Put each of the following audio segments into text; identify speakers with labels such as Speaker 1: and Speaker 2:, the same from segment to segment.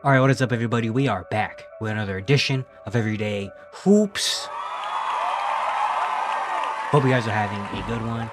Speaker 1: All right, what is up, everybody? We are back with another edition of Everyday Hoops. Hope you guys are having a good one.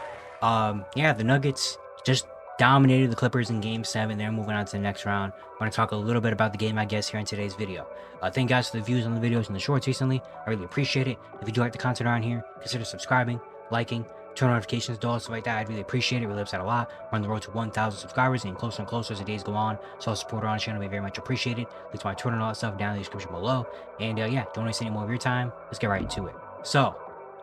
Speaker 1: Yeah, the Nuggets just dominated the Clippers in Game 7. They're moving on to the next round. I'm going to talk a little bit about the game, I guess, here in today's video. Thank you guys for the views on the videos and the shorts recently. I really appreciate it. If you do like the content around here, consider subscribing, liking, turn notifications, do all stuff like that. I'd really appreciate it. Really helps out a lot. We're on the road to 1,000 subscribers, and closer and closer as the days go on. So support on the channel will be very much appreciated. Links to my Twitter and all that stuff down in the description below. And yeah, don't waste any more of your time. Let's get right into it. So,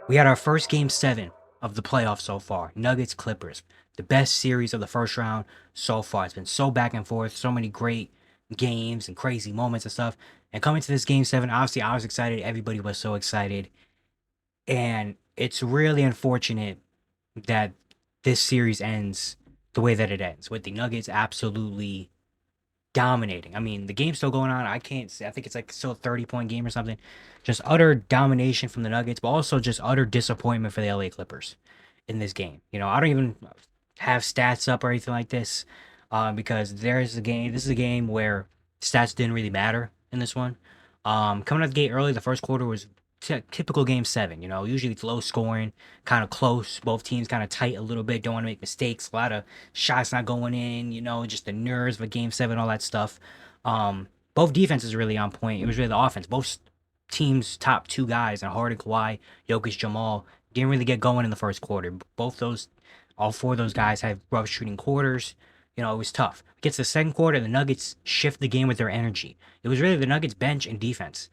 Speaker 1: we had our first Game 7 of the playoffs so far. Nuggets Clippers. The best series of the first round so far. It's been so back and forth, so many great games and crazy moments and stuff. And coming to this Game 7, obviously I was excited. Everybody was so excited. And it's really unfortunate that this series ends the way that it ends, with the Nuggets absolutely dominating. I mean, the game's still going on. I can't say. I think it's like still a 30-point game or something. Just utter domination from the Nuggets, but also just utter disappointment for the LA Clippers in this game. I don't even have stats up or anything like this, because there's a game. This is a game where stats didn't really matter in this one. Coming out the gate early, the first quarter was typical Game 7. Usually it's low scoring, kind of close. Both teams kind of tight a little bit. Don't want to make mistakes. A lot of shots not going in. Just the nerves of a Game 7, all that stuff. Both defenses really on point. It was really the offense. Both teams' top two guys, and Harden, Kawhi, Jokic, Jamal, didn't really get going in the first quarter. All four of those guys had rough shooting quarters. It was tough. Gets the second quarter, the Nuggets shift the game with their energy. It was really the Nuggets bench and defense.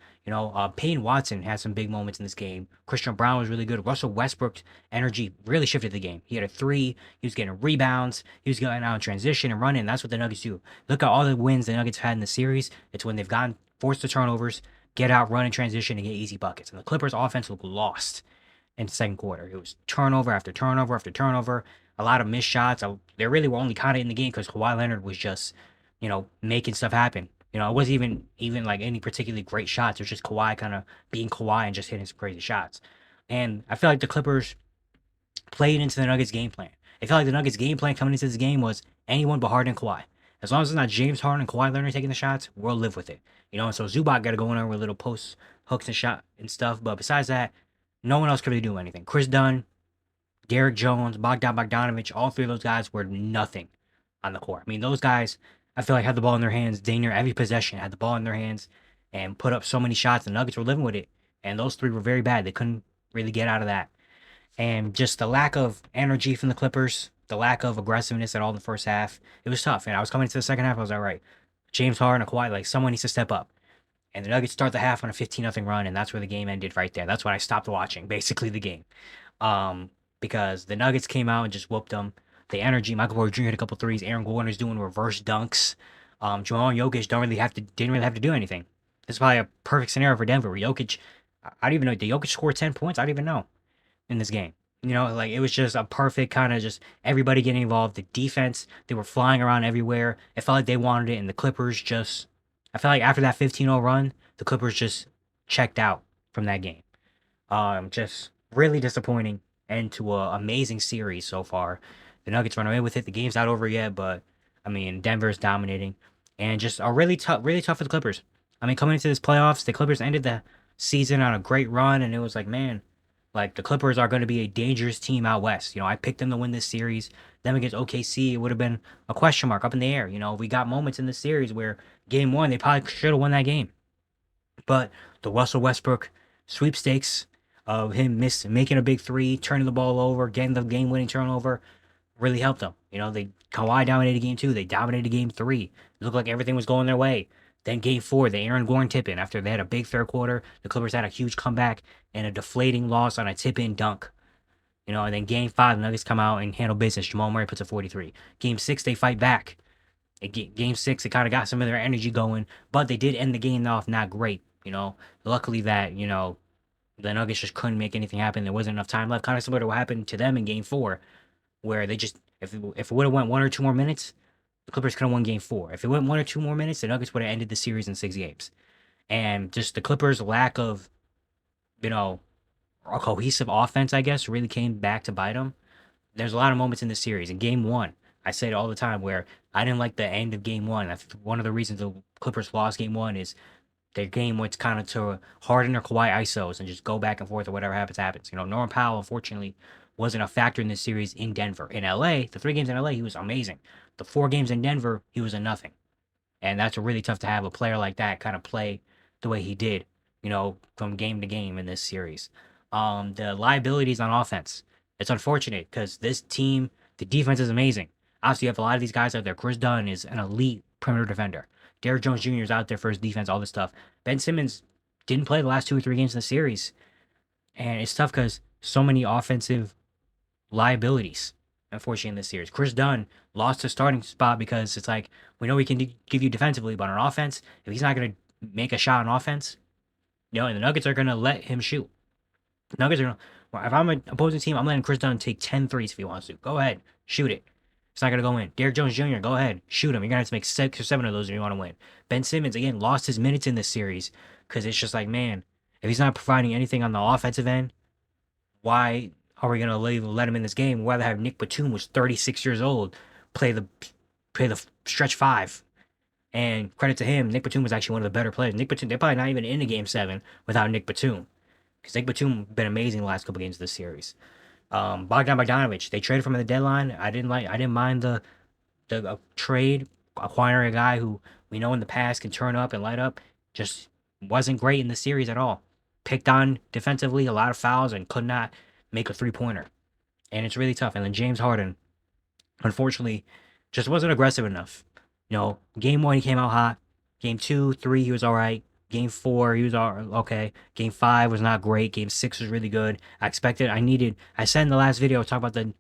Speaker 1: Payne Watson had some big moments in this game. Christian Brown was really good. Russell Westbrook's energy really shifted the game. He had a three. He was getting rebounds. He was going out in transition and running. That's what the Nuggets do. Look at all the wins the Nuggets had in the series. It's when they've gotten forced to turnovers, get out, run in transition, and get easy buckets. And the Clippers' offense looked lost in the second quarter. It was turnover after turnover after turnover. A lot of missed shots. They really were only kind of in the game because Kawhi Leonard was just, making stuff happen. It wasn't even like any particularly great shots. It was just Kawhi kind of being Kawhi and just hitting some crazy shots. And I feel like the Clippers played into the Nuggets game plan. I feel like the Nuggets game plan coming into this game was anyone but Harden and Kawhi. As long as it's not James Harden and Kawhi Leonard taking the shots, we'll live with it. And so Zubac got to go in there with little post hooks and shot and stuff. But besides that, no one else could really do anything. Chris Dunn, Derek Jones, Bogdan Bogdanovic, all three of those guys were nothing on the court. I mean, those guys, I feel like, had the ball in their hands. Dang near every possession had the ball in their hands and put up so many shots. The Nuggets were living with it. And those three were very bad. They couldn't really get out of that. And just the lack of energy from the Clippers, the lack of aggressiveness at all in the first half, it was tough. And I was coming into the second half, I was like, all right, James Harden and Kawhi, like, someone needs to step up. And the Nuggets start the half on a 15-0 run, and that's where the game ended right there. That's when I stopped watching, basically, the game. Because the Nuggets came out and just whooped them. The energy, Michael Porter Jr. hit a couple threes. Aaron Gordon's doing reverse dunks. Jamal and Jokic didn't really have to do anything. This is probably a perfect scenario for Denver. Where Jokic, I don't even know. Did Jokic score 10 points? I don't even know in this game. Like, it was just a perfect kind of just everybody getting involved. The defense, they were flying around everywhere. It felt like they wanted it, and the Clippers just, I felt like after that 15-0 run, the Clippers just checked out from that game. Just really disappointing end to a amazing series so far. The Nuggets run away with it. The game's not over yet, but I mean, Denver's dominating, and just a really tough for the Clippers. I mean, coming into this playoffs, the Clippers ended the season on a great run, and it was like, man, like, the Clippers are going to be a dangerous team out west. I picked them to win this series. Them against OKC, it would have been a question mark up in the air. We got moments in this series where game one, they probably should have won that game. But the Russell Westbrook sweepstakes of him making a big three, turning the ball over, getting the game-winning turnover, really helped them. Kawhi dominated game two. They dominated game three. It looked like everything was going their way. Then game four, the Aaron Gordon tip-in. After they had a big third quarter, the Clippers had a huge comeback and a deflating loss on a tip-in dunk. And then game five, the Nuggets come out and handle business. Jamal Murray puts a 43. Game six, they fight back. Game six, it kind of got some of their energy going, but they did end the game off not great. Luckily that, the Nuggets just couldn't make anything happen. There wasn't enough time left. Kind of similar to what happened to them in game four, where they just, if it would have went 1 or 2 more minutes, the Clippers could have won game four. If it went 1 or 2 more minutes, the Nuggets would have ended the series in 6 games. And just the Clippers' lack of, a cohesive offense, I guess, really came back to bite them. There's a lot of moments in this series. In game one, I say it all the time, where I didn't like the end of game one. That's one of the reasons the Clippers lost game one is their game went kind of to harden their Kawhi ISOs and just go back and forth or whatever happens. Norman Powell, unfortunately, wasn't a factor in this series in Denver. In LA, the 3 games in LA, he was amazing. The 4 games in Denver, he was a nothing. And that's really tough to have a player like that kind of play the way he did, from game to game in this series. The liabilities on offense. It's unfortunate because this team, the defense is amazing. Obviously, you have a lot of these guys out there. Chris Dunn is an elite perimeter defender. Derrick Jones Jr. is out there for his defense, all this stuff. Ben Simmons didn't play the last 2 or 3 games in the series. And it's tough because so many offensive liabilities, unfortunately, in this series. Chris Dunn lost his starting spot because it's like, we know we can give you defensively, but on offense, if he's not going to make a shot on offense, and the Nuggets are going to let him shoot. The Nuggets are going to, if I'm an opposing team, I'm letting Chris Dunn take 10 threes if he wants to. Go ahead, shoot it. It's not going to go in. Derrick Jones Jr., go ahead, shoot him. You're going to have to make 6 or 7 of those if you want to win. Ben Simmons, again, lost his minutes in this series because it's just like, man, if he's not providing anything on the offensive end, why are we going to let him in this game? We'd rather have Nick Batum, who's 36 years old, play the stretch 5. And credit to him, Nick Batum was actually one of the better players. Nick Batum, they're probably not even in a game 7 without Nick Batum. Because Nick Batum been amazing the last couple games of this series. Bogdan Bogdanovic, they traded from the deadline. I didn't mind the trade, acquiring a guy who we know in the past can turn up and light up. Just wasn't great in the series at all. Picked on defensively, a lot of fouls, and could not make a 3-pointer. And it's really tough. And then James Harden, unfortunately, just wasn't aggressive enough. Game 1, he came out hot. Game 2, 3, he was all right. Game 4, he was okay. Game 5 was not great. Game 6 was really good. I said in the last video, talk about the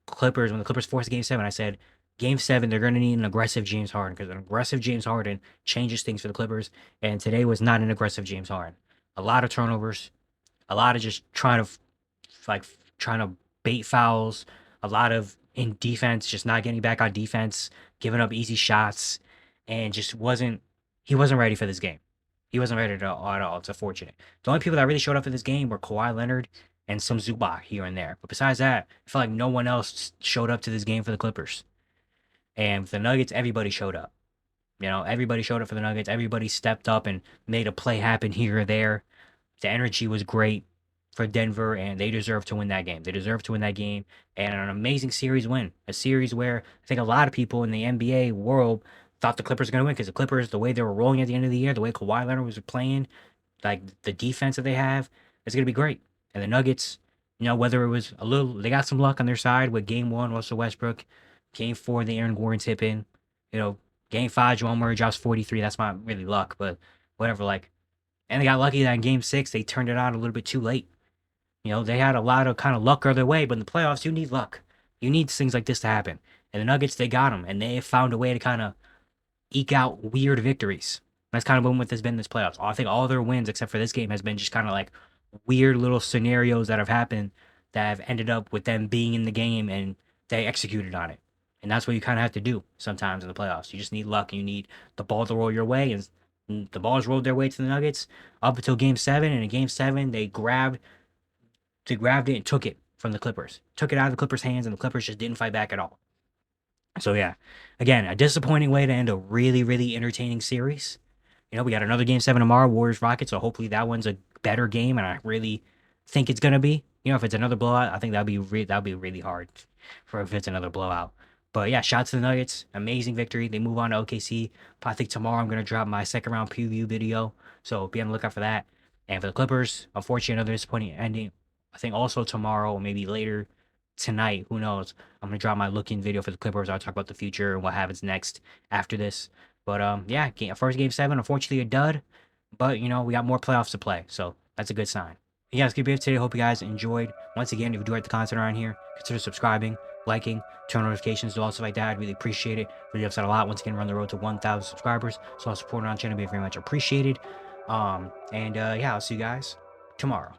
Speaker 1: Clippers, when the Clippers forced Game 7, I said, Game 7, they're going to need an aggressive James Harden, because an aggressive James Harden changes things for the Clippers, and today was not an aggressive James Harden. A lot of turnovers, a lot of just trying to bait fouls, a lot of in defense, just not getting back on defense, giving up easy shots, and he wasn't ready for this game. He wasn't ready at all. It's unfortunate. The only people that really showed up for this game were Kawhi Leonard and some Zubac here and there. But besides that, I feel like no one else showed up to this game for the Clippers. And for the Nuggets, everybody showed up. Everybody showed up for the Nuggets. Everybody stepped up and made a play happen here or there. The energy was great for Denver, and they deserve to win that game. They deserve to win that game, and an amazing series win. A series where I think a lot of people in the NBA world thought the Clippers were going to win, because the Clippers, the way they were rolling at the end of the year, the way Kawhi Leonard was playing, like the defense that they have, is going to be great. And the Nuggets, whether it was they got some luck on their side with Game 1, Russell Westbrook. Game 4, the Aaron Gordon tip in. Game 5, Jamal Murray drops 43. That's not really luck, but whatever. And they got lucky that in Game 6, they turned it on a little bit too late. They had a lot of kind of luck other way, but in the playoffs, you need luck. You need things like this to happen. And the Nuggets, they got them, and they have found a way to kind of eke out weird victories. That's kind of what has been this playoffs. I think all their wins, except for this game, has been just kind of like weird little scenarios that have happened that have ended up with them being in the game, and they executed on it. And that's what you kind of have to do sometimes in the playoffs. You just need luck. You need the ball to roll your way, and the balls rolled their way to the Nuggets up until Game 7. And in Game 7, they grabbed it and took it from the Clippers. Took it out of the Clippers' hands, and the Clippers just didn't fight back at all. So yeah, again, a disappointing way to end a really, really entertaining series. We got another Game 7 tomorrow, Warriors-Rockets, so hopefully that one's a better game, and I really think it's going to be. If it's another blowout, I think that'll be really hard if it's another blowout. But yeah, shout out to the Nuggets. Amazing victory. They move on to OKC. I think tomorrow I'm going to drop my second round preview video, so be on the lookout for that. And for the Clippers, unfortunately, another disappointing ending. I think also tomorrow, maybe later tonight, who knows, I'm going to drop my look-in video for the Clippers. I'll talk about the future and what happens next after this. But yeah, first Game 7, unfortunately a dud. But, we got more playoffs to play, so that's a good sign. Yeah, it's going to be it today. Hope you guys enjoyed. Once again, if you do like the content around here, consider subscribing, liking, turn notifications, do all stuff like that. I'd really appreciate it. Really helps out a lot. Once again, we're on the road to 1,000 subscribers, so all support on the channel would be very much appreciated. Yeah, I'll see you guys tomorrow.